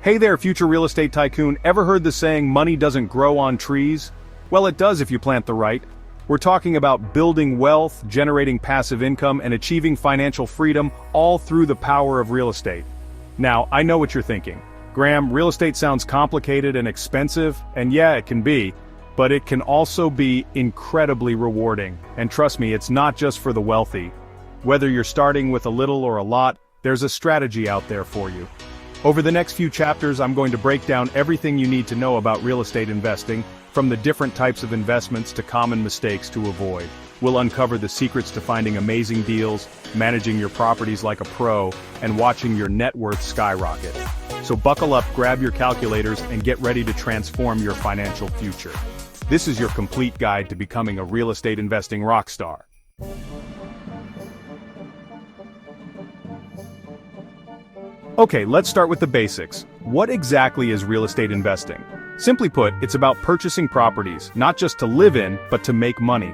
Hey there, future real estate tycoon. Ever heard the saying, money doesn't grow on trees? Well, it does if you plant the right. We're talking about building wealth, generating passive income, and achieving financial freedom, all through the power of real estate. Now, I know what you're thinking. Graham, real estate sounds complicated and expensive, and yeah, it can be, but it can also be incredibly rewarding. And trust me, it's not just for the wealthy. Whether you're starting with a little or a lot, there's a strategy out there for you. Over the next few chapters, I'm going to break down everything you need to know about real estate investing, from the different types of investments to common mistakes to avoid. We'll uncover the secrets to finding amazing deals, managing your properties like a pro, and watching your net worth skyrocket. So buckle up, grab your calculators, and get ready to transform your financial future. This is your complete guide to becoming a real estate investing rock star. Okay, let's start with the basics. What exactly is real estate investing? Simply put, it's about purchasing properties, not just to live in, but to make money.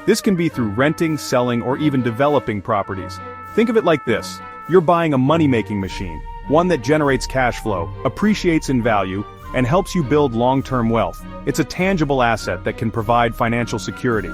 This can be through renting, selling, or even developing properties. Think of it like this. You're buying a money-making machine, one that generates cash flow, appreciates in value, and helps you build long-term wealth. It's a tangible asset that can provide financial security.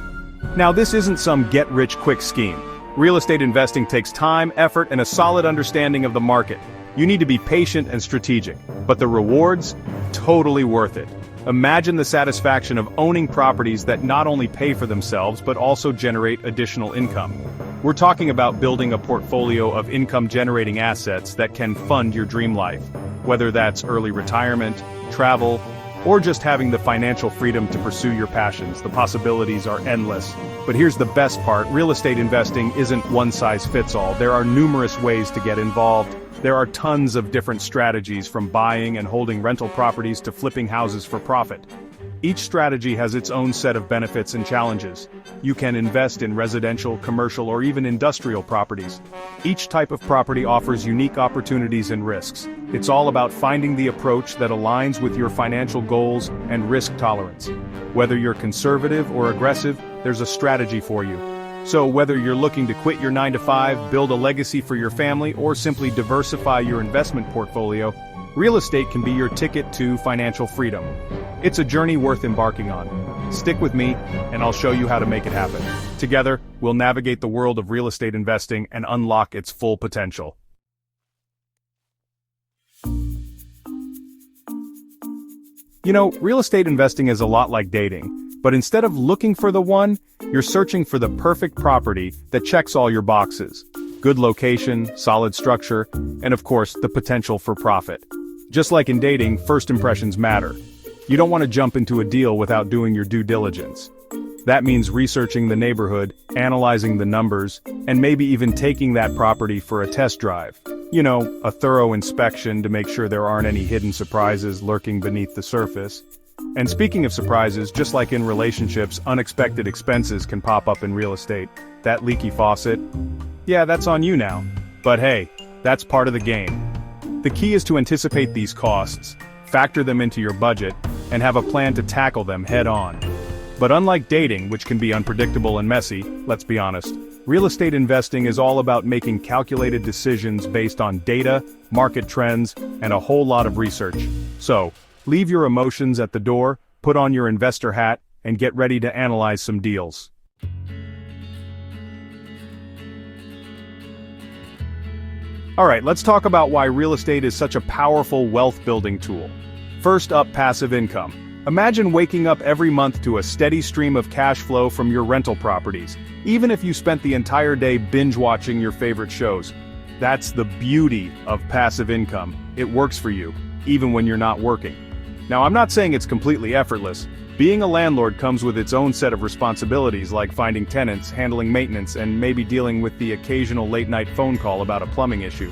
Now, this isn't some get-rich-quick scheme. Real estate investing takes time, effort, and a solid understanding of the market. You need to be patient and strategic, but the rewards? Totally worth it. Imagine the satisfaction of owning properties that not only pay for themselves but also generate additional income. We're talking about building a portfolio of income-generating assets that can fund your dream life, whether that's early retirement, travel, or just having the financial freedom to pursue your passions. The possibilities are endless. But here's the best part, real estate investing isn't one-size-fits-all. There are numerous ways to get involved. There are tons of different strategies, from buying and holding rental properties to flipping houses for profit. Each strategy has its own set of benefits and challenges. You can invest in residential, commercial, or even industrial properties. Each type of property offers unique opportunities and risks. It's all about finding the approach that aligns with your financial goals and risk tolerance. Whether you're conservative or aggressive, there's a strategy for you. So whether you're looking to quit your 9-to-5, build a legacy for your family, or simply diversify your investment portfolio, real estate can be your ticket to financial freedom. It's a journey worth embarking on. Stick with me, and I'll show you how to make it happen. Together, we'll navigate the world of real estate investing and unlock its full potential. You know, real estate investing is a lot like dating. But instead of looking for the one, you're searching for the perfect property that checks all your boxes. Good location, solid structure, and of course, the potential for profit. Just like in dating, first impressions matter. You don't want to jump into a deal without doing your due diligence. That means researching the neighborhood, analyzing the numbers, and maybe even taking that property for a test drive. You know, a thorough inspection to make sure there aren't any hidden surprises lurking beneath the surface. And speaking of surprises, just like in relationships, unexpected expenses can pop up in real estate. That leaky faucet? Yeah, that's on you now. But hey, that's part of the game. The key is to anticipate these costs, factor them into your budget, and have a plan to tackle them head on. But unlike dating, which can be unpredictable and messy, let's be honest, real estate investing is all about making calculated decisions based on data, market trends, and a whole lot of research. So, leave your emotions at the door, put on your investor hat, and get ready to analyze some deals. Alright, let's talk about why real estate is such a powerful wealth-building tool. First up, passive income. Imagine waking up every month to a steady stream of cash flow from your rental properties, even if you spent the entire day binge-watching your favorite shows. That's the beauty of passive income. It works for you, even when you're not working. Now, I'm not saying it's completely effortless. Being a landlord comes with its own set of responsibilities, like finding tenants, handling maintenance, and maybe dealing with the occasional late-night phone call about a plumbing issue.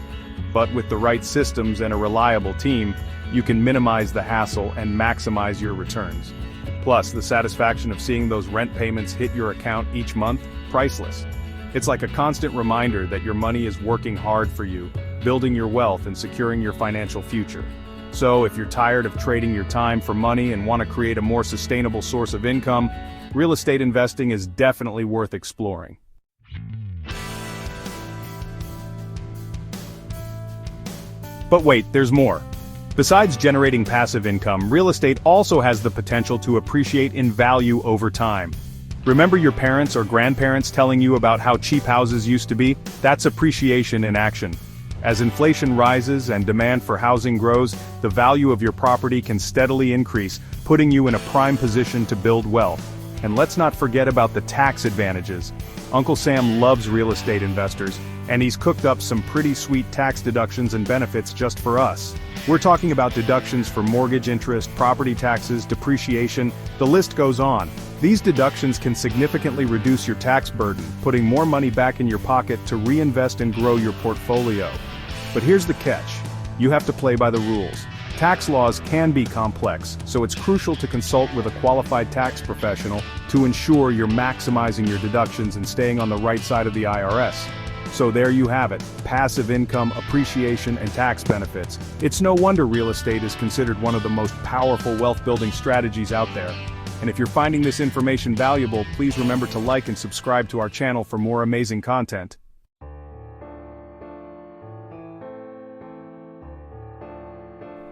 But with the right systems and a reliable team, you can minimize the hassle and maximize your returns. Plus, the satisfaction of seeing those rent payments hit your account each month, priceless. It's like a constant reminder that your money is working hard for you, building your wealth and securing your financial future. So, if you're tired of trading your time for money and want to create a more sustainable source of income, real estate investing is definitely worth exploring. But wait, there's more. Besides generating passive income, real estate also has the potential to appreciate in value over time. Remember your parents or grandparents telling you about how cheap houses used to be? That's appreciation in action. As inflation rises and demand for housing grows, the value of your property can steadily increase, putting you in a prime position to build wealth. And let's not forget about the tax advantages. Uncle Sam loves real estate investors, and he's cooked up some pretty sweet tax deductions and benefits just for us. We're talking about deductions for mortgage interest, property taxes, depreciation, the list goes on. These deductions can significantly reduce your tax burden, putting more money back in your pocket to reinvest and grow your portfolio. But here's the catch. You have to play by the rules. Tax laws can be complex, so it's crucial to consult with a qualified tax professional to ensure you're maximizing your deductions and staying on the right side of the IRS. So there you have it, passive income, appreciation, and tax benefits. It's no wonder real estate is considered one of the most powerful wealth-building strategies out there. And if you're finding this information valuable, please remember to like and subscribe to our channel for more amazing content.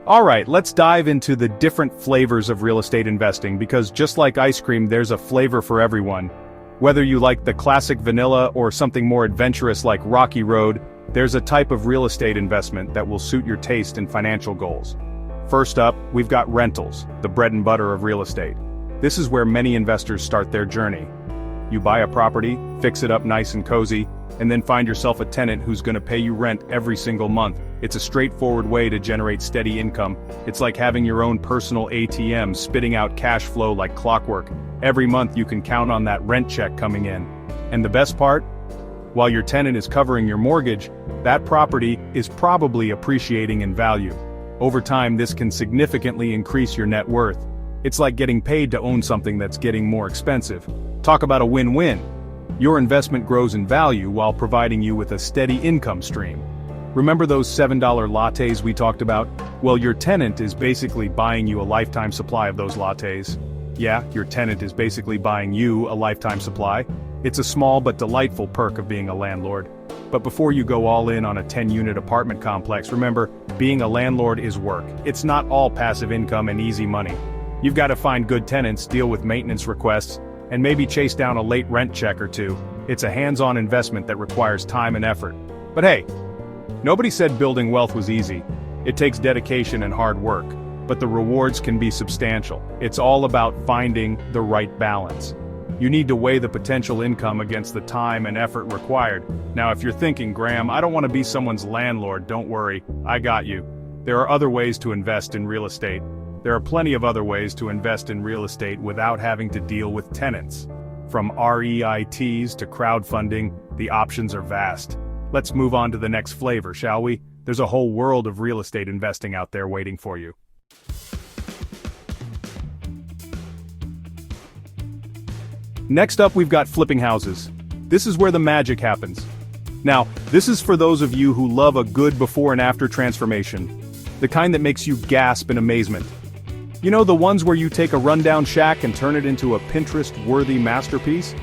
Alright, let's dive into the different flavors of real estate investing because just like ice cream, there's a flavor for everyone. Whether you like the classic vanilla or something more adventurous like Rocky Road, there's a type of real estate investment that will suit your taste and financial goals. First up, we've got rentals, the bread and butter of real estate. This is where many investors start their journey. You buy a property, fix it up nice and cozy, and then find yourself a tenant who's going to pay you rent every single month. It's a straightforward way to generate steady income. It's like having your own personal ATM spitting out cash flow like clockwork. Every month you can count on that rent check coming in. And the best part? While your tenant is covering your mortgage, that property is probably appreciating in value. Over time, this can significantly increase your net worth. It's like getting paid to own something that's getting more expensive. Talk about a win-win. Your investment grows in value while providing you with a steady income stream. Remember those $7 lattes we talked about? Well, your tenant is basically buying you a lifetime supply of those lattes. Yeah, your tenant is basically buying you a lifetime supply. It's a small but delightful perk of being a landlord. But before you go all in on a 10-unit apartment complex, remember, being a landlord is work. It's not all passive income and easy money. You've got to find good tenants, deal with maintenance requests, and maybe chase down a late rent check or two. It's a hands-on investment that requires time and effort. But hey, nobody said building wealth was easy. It takes dedication and hard work, but the rewards can be substantial. It's all about finding the right balance. You need to weigh the potential income against the time and effort required. Now if you're thinking, Graham, I don't want to be someone's landlord, don't worry, I got you. There are other ways to invest in real estate. There are plenty of other ways to invest in real estate without having to deal with tenants. From REITs to crowdfunding, the options are vast. Let's move on to the next flavor, shall we? There's a whole world of real estate investing out there waiting for you. Next up, we've got flipping houses. This is where the magic happens. Now, this is for those of you who love a good before and after transformation. The kind that makes you gasp in amazement. You know, the ones where you take a rundown shack and turn it into a Pinterest-worthy masterpiece?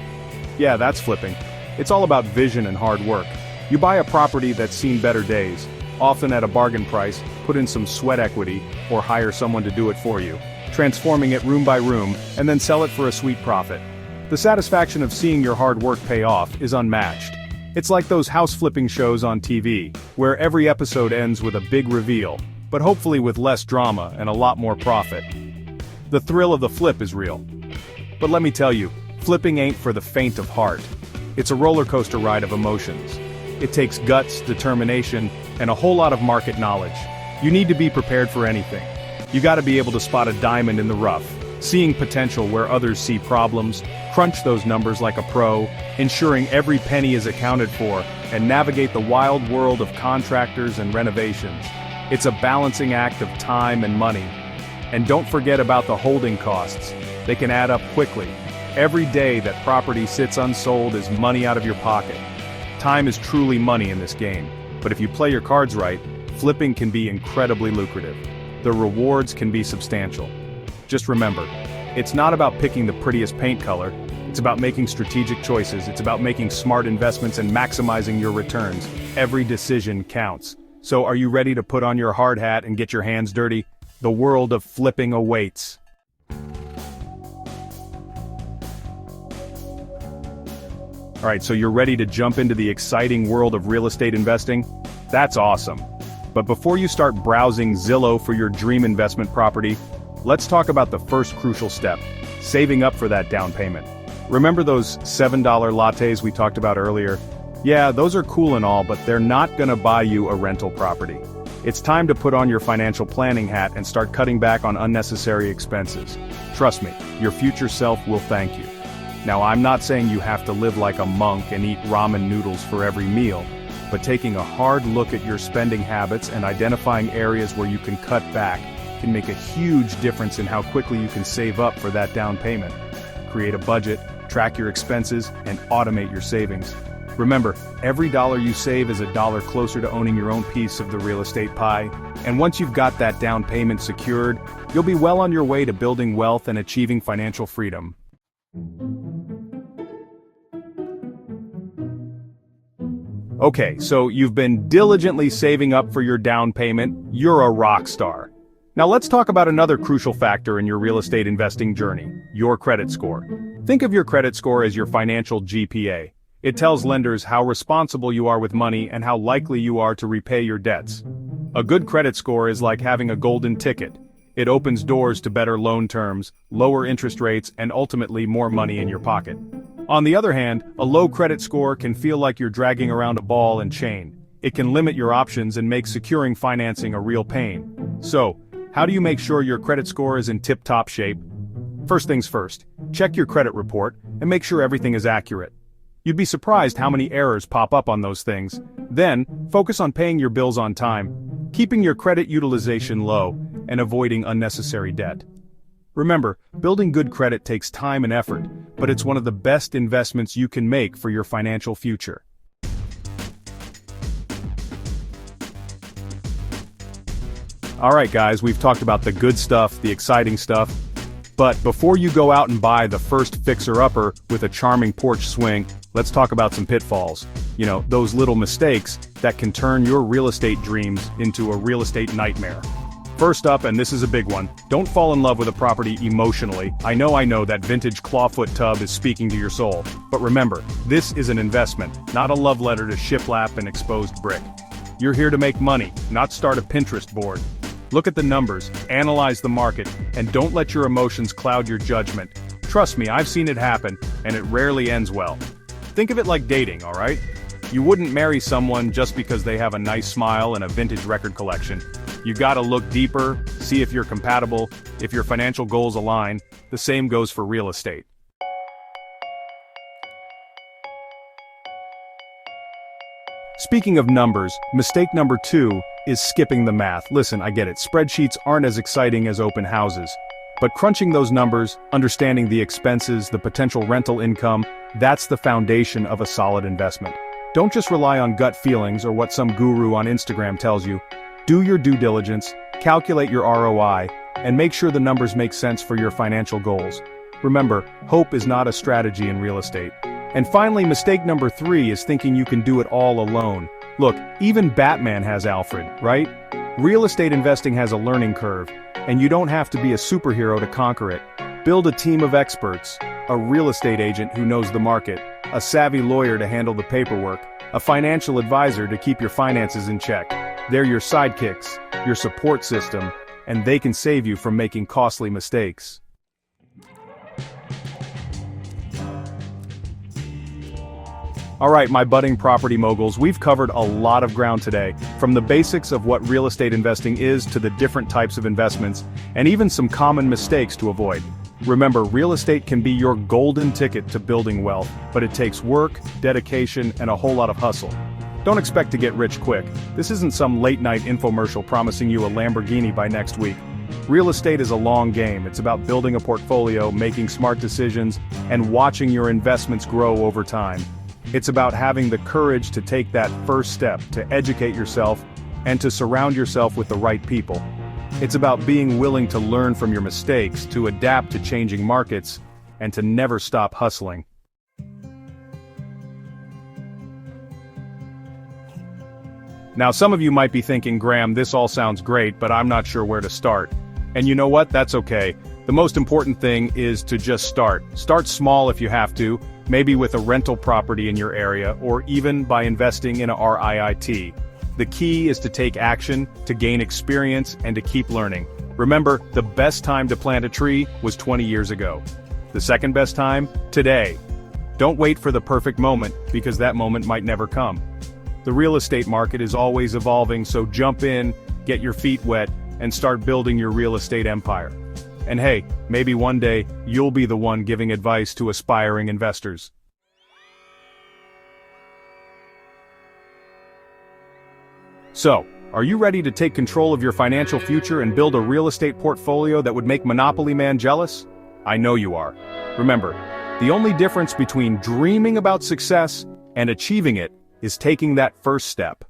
Yeah, that's flipping. It's all about vision and hard work. You buy a property that's seen better days, often at a bargain price, put in some sweat equity, or hire someone to do it for you, transforming it room by room, and then sell it for a sweet profit. The satisfaction of seeing your hard work pay off is unmatched. It's like those house flipping shows on TV, where every episode ends with a big reveal, but hopefully with less drama and a lot more profit. The thrill of the flip is real. But let me tell you, flipping ain't for the faint of heart. It's a roller coaster ride of emotions. It takes guts, determination, and a whole lot of market knowledge. You need to be prepared for anything. You gotta be able to spot a diamond in the rough, seeing potential where others see problems, crunch those numbers like a pro, ensuring every penny is accounted for, and navigate the wild world of contractors and renovations. It's a balancing act of time and money. And don't forget about the holding costs. They can add up quickly. Every day that property sits unsold is money out of your pocket. Time is truly money in this game, but if you play your cards right, flipping can be incredibly lucrative. The rewards can be substantial. Just remember, it's not about picking the prettiest paint color, it's about making strategic choices, it's about making smart investments and maximizing your returns. Every decision counts. So are you ready to put on your hard hat and get your hands dirty? The world of flipping awaits. Alright, so you're ready to jump into the exciting world of real estate investing? That's awesome. But before you start browsing Zillow for your dream investment property, let's talk about the first crucial step, saving up for that down payment. Remember those $7 lattes we talked about earlier? Yeah, those are cool and all, but they're not gonna buy you a rental property. It's time to put on your financial planning hat and start cutting back on unnecessary expenses. Trust me, your future self will thank you. Now, I'm not saying you have to live like a monk and eat ramen noodles for every meal, but taking a hard look at your spending habits and identifying areas where you can cut back can make a huge difference in how quickly you can save up for that down payment. Create a budget, track your expenses, and automate your savings. Remember, every dollar you save is a dollar closer to owning your own piece of the real estate pie, and once you've got that down payment secured, you'll be well on your way to building wealth and achieving financial freedom. Okay, so you've been diligently saving up for your down payment, you're a rock star. Now let's talk about another crucial factor in your real estate investing journey, your credit score. Think of your credit score as your financial GPA. It tells lenders how responsible you are with money and how likely you are to repay your debts. A good credit score is like having a golden ticket. It opens doors to better loan terms, lower interest rates, and ultimately more money in your pocket. On the other hand, a low credit score can feel like you're dragging around a ball and chain. It can limit your options and make securing financing a real pain. So, how do you make sure your credit score is in tip-top shape? First things first, check your credit report and make sure everything is accurate. You'd be surprised how many errors pop up on those things. Then, focus on paying your bills on time, keeping your credit utilization low, and avoiding unnecessary debt. Remember, building good credit takes time and effort, but it's one of the best investments you can make for your financial future. Alright guys, we've talked about the good stuff, the exciting stuff, but before you go out and buy the first fixer-upper with a charming porch swing, let's talk about some pitfalls. You know, those little mistakes that can turn your real estate dreams into a real estate nightmare. First up, and this is a big one, don't fall in love with a property emotionally. I know that vintage clawfoot tub is speaking to your soul. But remember, this is an investment, not a love letter to shiplap and exposed brick. You're here to make money, not start a Pinterest board. Look at the numbers, analyze the market, and don't let your emotions cloud your judgment. Trust me, I've seen it happen, and it rarely ends well. Think of it like dating, alright? You wouldn't marry someone just because they have a nice smile and a vintage record collection. You gotta look deeper, see if you're compatible, if your financial goals align. The same goes for real estate. Speaking of numbers, mistake number 2 is skipping the math. Listen, I get it, spreadsheets aren't as exciting as open houses. But crunching those numbers, understanding the expenses, the potential rental income, that's the foundation of a solid investment. Don't just rely on gut feelings or what some guru on Instagram tells you. Do your due diligence, calculate your ROI, and make sure the numbers make sense for your financial goals. Remember, hope is not a strategy in real estate. And finally, mistake number 3 is thinking you can do it all alone. Look, even Batman has Alfred, right? Real estate investing has a learning curve, and you don't have to be a superhero to conquer it. Build a team of experts, a real estate agent who knows the market, a savvy lawyer to handle the paperwork, a financial advisor to keep your finances in check. They're your sidekicks, your support system, and they can save you from making costly mistakes. Alright, my budding property moguls, we've covered a lot of ground today, from the basics of what real estate investing is to the different types of investments, and even some common mistakes to avoid. Remember, real estate can be your golden ticket to building wealth, but it takes work, dedication, and a whole lot of hustle. Don't expect to get rich quick. This isn't some late-night infomercial promising you a Lamborghini by next week. Real estate is a long game. It's about building a portfolio, making smart decisions, and watching your investments grow over time. It's about having the courage to take that first step, to educate yourself, and to surround yourself with the right people. It's about being willing to learn from your mistakes, to adapt to changing markets, and to never stop hustling. Now some of you might be thinking, Graham, this all sounds great, but I'm not sure where to start. And you know what? That's okay. The most important thing is to just start. Start small if you have to, maybe with a rental property in your area, or even by investing in a REIT. The key is to take action, to gain experience, and to keep learning. Remember, the best time to plant a tree was 20 years ago. The second best time? Today. Don't wait for the perfect moment, because that moment might never come. The real estate market is always evolving, so jump in, get your feet wet, and start building your real estate empire. And hey, maybe one day, you'll be the one giving advice to aspiring investors. So, are you ready to take control of your financial future and build a real estate portfolio that would make Monopoly Man jealous? I know you are. Remember, the only difference between dreaming about success and achieving it is taking that first step.